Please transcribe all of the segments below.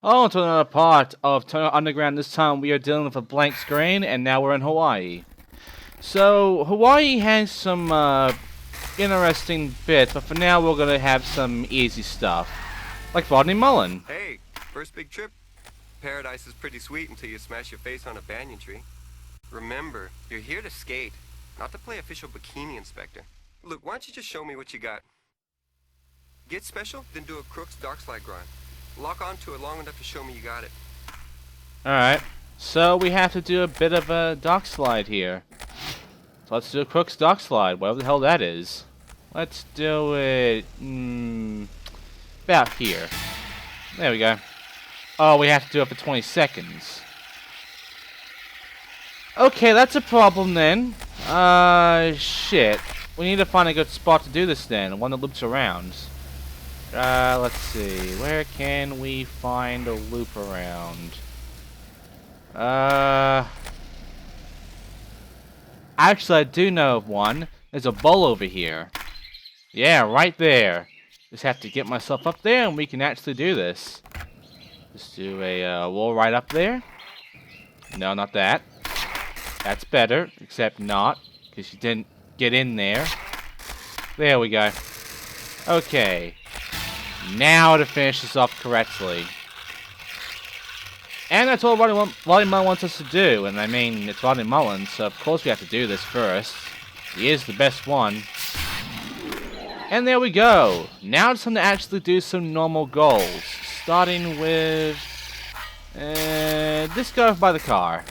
Oh, to another part of Tunnel Underground. This time we are dealing with a blank screen, and now we're in Hawaii. So, Hawaii has some interesting bits, but for now we're going to have some easy stuff. Like Rodney Mullin. Hey, first big trip. Paradise is pretty sweet until you smash your face on a banyan tree. Remember, you're here to skate, not to play official bikini inspector. Look, why don't you just show me what you got? Get special, then do a Crook's dark slide grind. Lock onto it long enough to show me you got it. Alright, so we have to do a bit of a dock slide here. So let's do a Crook's dock slide, whatever the hell that is. Let's do it about here. There we go. Oh, we have to do it for 20 seconds. Okay, that's a problem then. Shit. We need to find a good spot to do this then, one that loops around. Let's see. Where can we find a loop around? Actually, I do know of one. There's a bowl over here. Yeah, right there. Just have to get myself up there and we can actually do this. Just do a wall right up there. No, not that. That's better, except not, because you didn't get in there. There we go. Okay. Now to finish this off correctly. And that's all Rodney Mullin wants us to do. And I mean, it's Rodney Mullin, so of course we have to do this first. He is the best one. And there we go. Now it's time to actually do some normal goals. Starting with this guy by the car.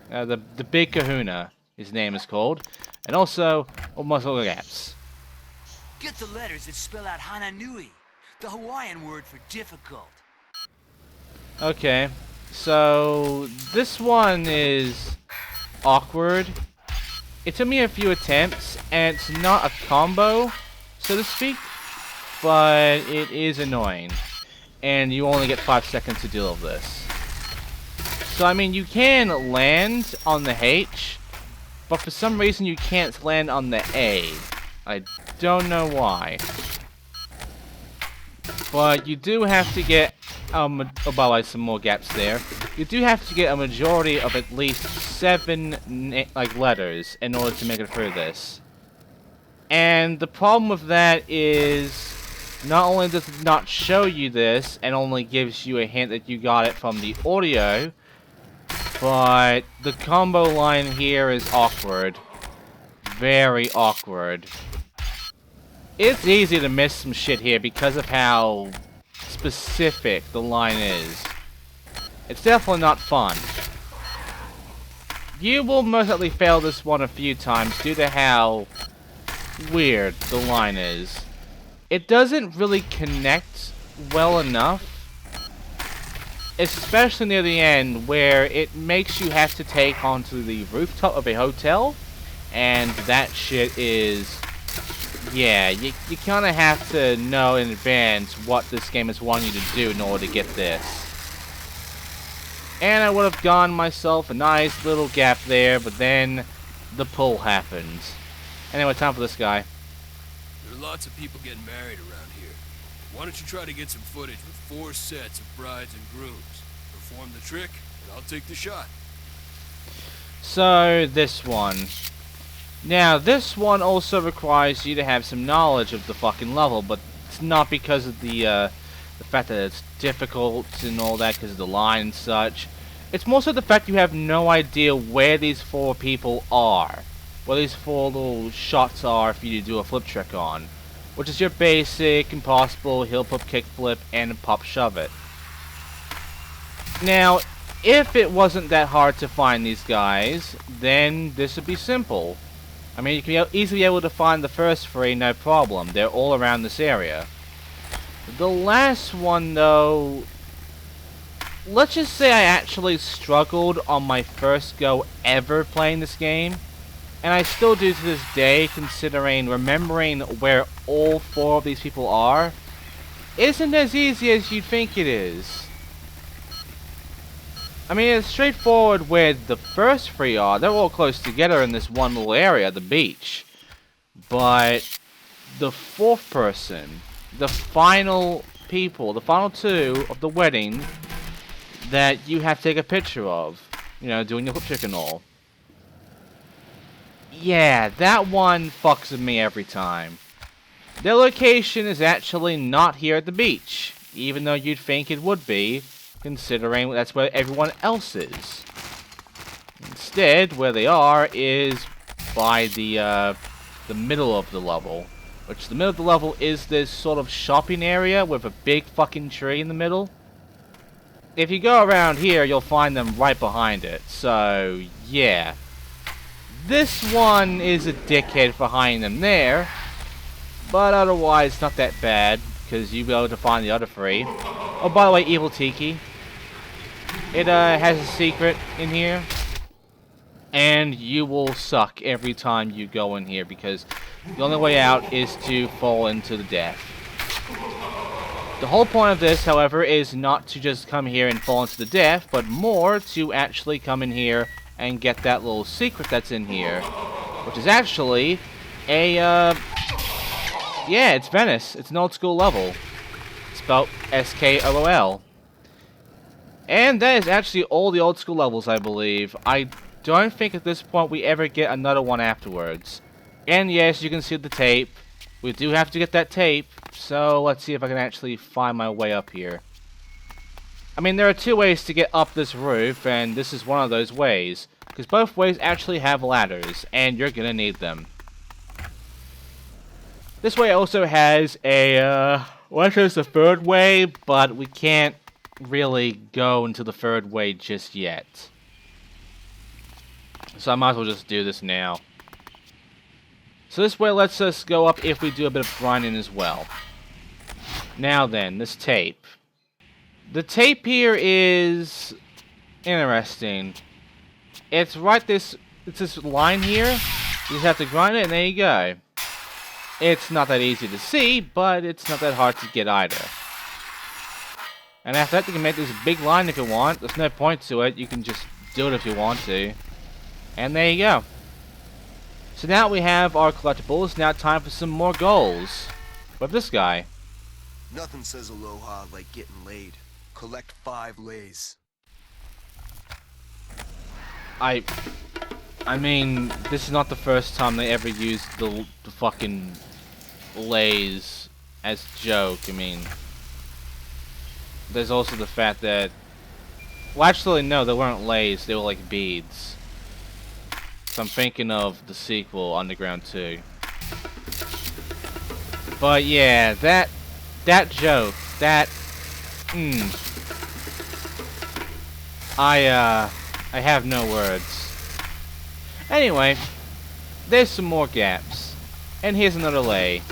The Big Kahuna, his name is called. And also, muscle gaps. Get the letters that spell out Hananui, the Hawaiian word for difficult. Okay, so this one is awkward. It took me a few attempts, and it's not a combo, so to speak, but it is annoying. And you only get 5 seconds to deal with this. So, I mean, you can land on the H, but for some reason you can't land on the A. I don't know why. But you do have to get, by the way, some more gaps there. You do have to get a majority of at least 7, letters in order to make it through this. And the problem with that is, not only does it not show you this, and only gives you a hint that you got it from the audio, but the combo line here is awkward. Very awkward. It's easy to miss some shit here because of how specific the line is. It's definitely not fun. You will most likely fail this one a few times due to how weird the line is. It doesn't really connect well enough, especially near the end where it makes you have to take onto the rooftop of a hotel, and that shit is... yeah, you kind of have to know in advance what this game is wanting you to do in order to get this. And I would have gone myself a nice little gap there, but then the pull happens. Anyway, time for this guy. There are lots of people getting married around here. Why don't you try to get some footage with 4 sets of brides and grooms? Perform the trick, and I'll take the shot. So, this one. Now, this one also requires you to have some knowledge of the fucking level, but it's not because of the fact that it's difficult and all that, because of the line and such. It's more so the fact you have no idea where these 4 people are. Where these 4 little shots are for you to do a flip trick on. Which is your basic, impossible, heel flip, kick flip, and pop shove it. Now, if it wasn't that hard to find these guys, then this would be simple. I mean, you can easily be able to find the first 3, no problem. They're all around this area. The last one, though... let's just say I actually struggled on my first go ever playing this game. And I still do to this day, considering remembering where all 4 of these people are isn't as easy as you'd think it is. I mean, it's straightforward where the first 3 are. They're all close together in this one little area, the beach. But the 4th person, the final people, the final two of the wedding, that you have to take a picture of. You know, doing your flip trick and all. Yeah, that one fucks with me every time. Their location is actually not here at the beach, even though you'd think it would be, considering that's where everyone else is. Instead, where they are is by the middle of the level. Which the middle of the level is this sort of shopping area with a big fucking tree in the middle. If you go around here, you'll find them right behind it. So, yeah. This one is a dickhead for hiding them there. But otherwise, not that bad, because you'll be able to find the other three. Oh, by the way, Evil Tiki. It has a secret in here. And you will suck every time you go in here, because the only way out is to fall into the death. The whole point of this, however, is not to just come here and fall into the death, but more to actually come in here and get that little secret that's in here. Which is actually a, yeah, it's Venice. It's an old school level. Spelled S-K-O-O-L. And that is actually all the old school levels, I believe. I don't think at this point we ever get another one afterwards. And yes, you can see the tape. We do have to get that tape, so let's see if I can actually find my way up here. I mean, there are two ways to get up this roof, and this is one of those ways. Because both ways actually have ladders, and you're gonna need them. This way also has a, well, there's the third way, but we can't really go into the third way just yet. So I might as well just do this now. So this way lets us go up if we do a bit of grinding as well. Now then, this tape. The tape here is interesting. It's this line here. You just have to grind it and there you go. It's not that easy to see, but it's not that hard to get either. And after that you can make this big line if you want. There's no point to it. You can just do it if you want to. And there you go. So now we have our collectibles. Now time for some more goals. With this guy. Nothing says aloha like getting laid. Collect 5 lays. I mean, this is not the first time they ever used the fucking lays as a joke. I mean, there's also the fact that, well, actually no, they weren't lays. They were like beads. So I'm thinking of the sequel, Underground 2. But yeah, that joke, I have no words. Anyway, there's some more gaps. And here's another lay.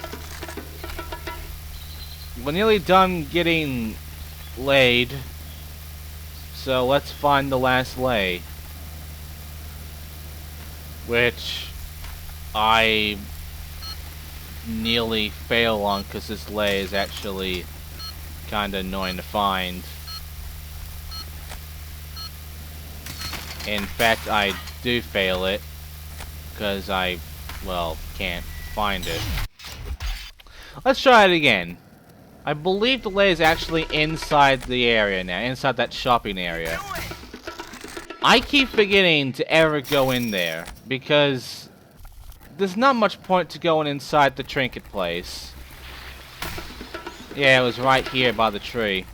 We're nearly done getting laid. So let's find the last lay. Which I nearly fail on because this lay is actually kinda annoying to find. In fact, I do fail it because I, well, can't find it. Let's try it again. I believe the lay is actually inside the area now, inside that shopping area. I keep forgetting to ever go in there, because there's not much point to going inside the trinket place. Yeah, it was right here by the tree.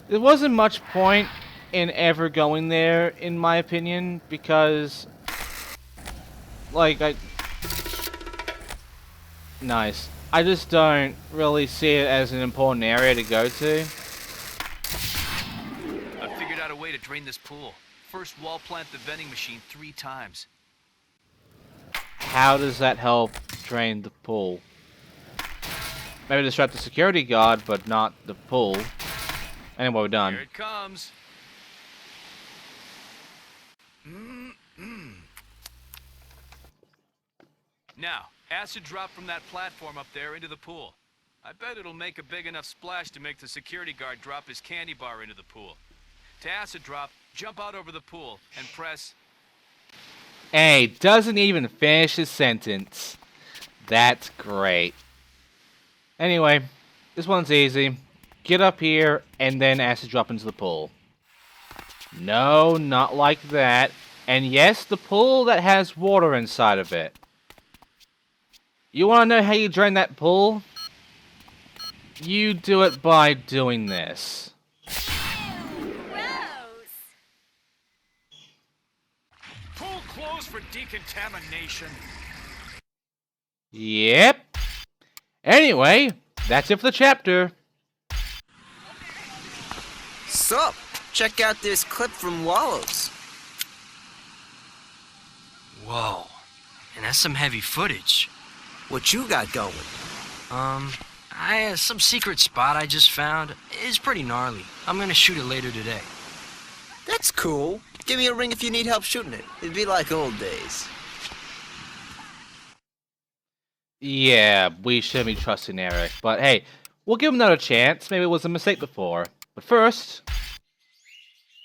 There wasn't much point in ever going there, in my opinion, because, like, nice. I just don't really see it as an important area to go to. I figured out a way to drain this pool. First wall plant the vending machine 3 times. How does that help drain the pool? Maybe distract the security guard, but not the pool. Anyway, we're done. Here it comes. Now, acid drop from that platform up there into the pool. I bet it'll make a big enough splash to make the security guard drop his candy bar into the pool. To acid drop, jump out over the pool and press... Hey, doesn't even finish his sentence. That's great. Anyway, this one's easy. get up here, and then acid drop into the pool. No, not like that. And yes, the pool that has water inside of it. You want to know how you drain that pool? You do it by doing this. Pool closed for decontamination. Yep. Anyway, that's it for the chapter. Sup? Check out this clip from Wallows. Whoa. And that's some heavy footage. What you got going? Some secret spot I just found. It's pretty gnarly. I'm gonna shoot it later today. That's cool. Give me a ring if you need help shooting it. It'd be like old days. Yeah, we shouldn't be trusting Eric, but hey, we'll give him another chance. Maybe it was a mistake before. But first...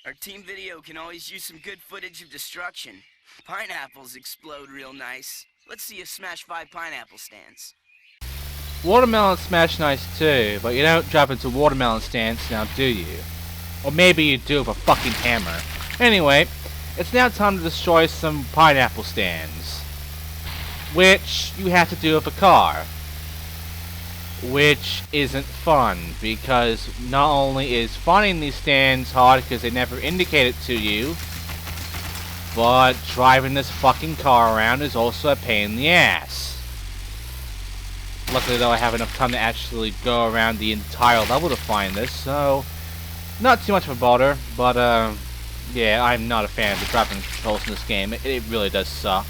Our team video can always use some good footage of destruction. Pineapples explode real nice. Let's see you smash 5 pineapple stands. Watermelon smash nice too, but you don't drop into watermelon stands now, do you? Or maybe you do with a fucking hammer. Anyway, it's now time to destroy some pineapple stands. Which you have to do with a car. Which isn't fun, because not only is finding these stands hard because they never indicate it to you, but driving this fucking car around is also a pain in the ass. Luckily though, I have enough time to actually go around the entire level to find this, so not too much of a bother, but yeah, I'm not a fan of the driving controls in this game. It really does suck.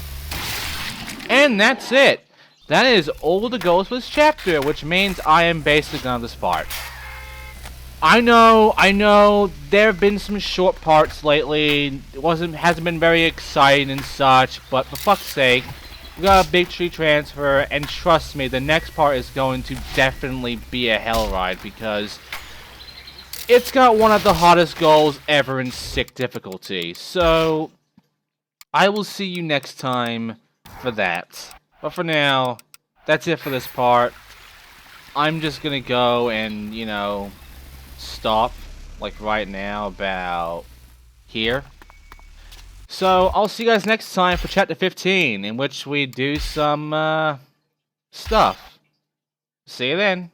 And that's it! That is all the goals for this chapter, which means I am basically done with this part. I know, there have been some short parts lately. Hasn't been very exciting and such, but for fuck's sake, we got a big tree transfer, and trust me, the next part is going to definitely be a hell ride, because it's got one of the hottest goals ever in sick difficulty. So, I will see you next time for that. But for now, that's it for this part. I'm just gonna go and, you know, stop, like right now, about here. So, I'll see you guys next time for Chapter 15, in which we do some, stuff. See you then.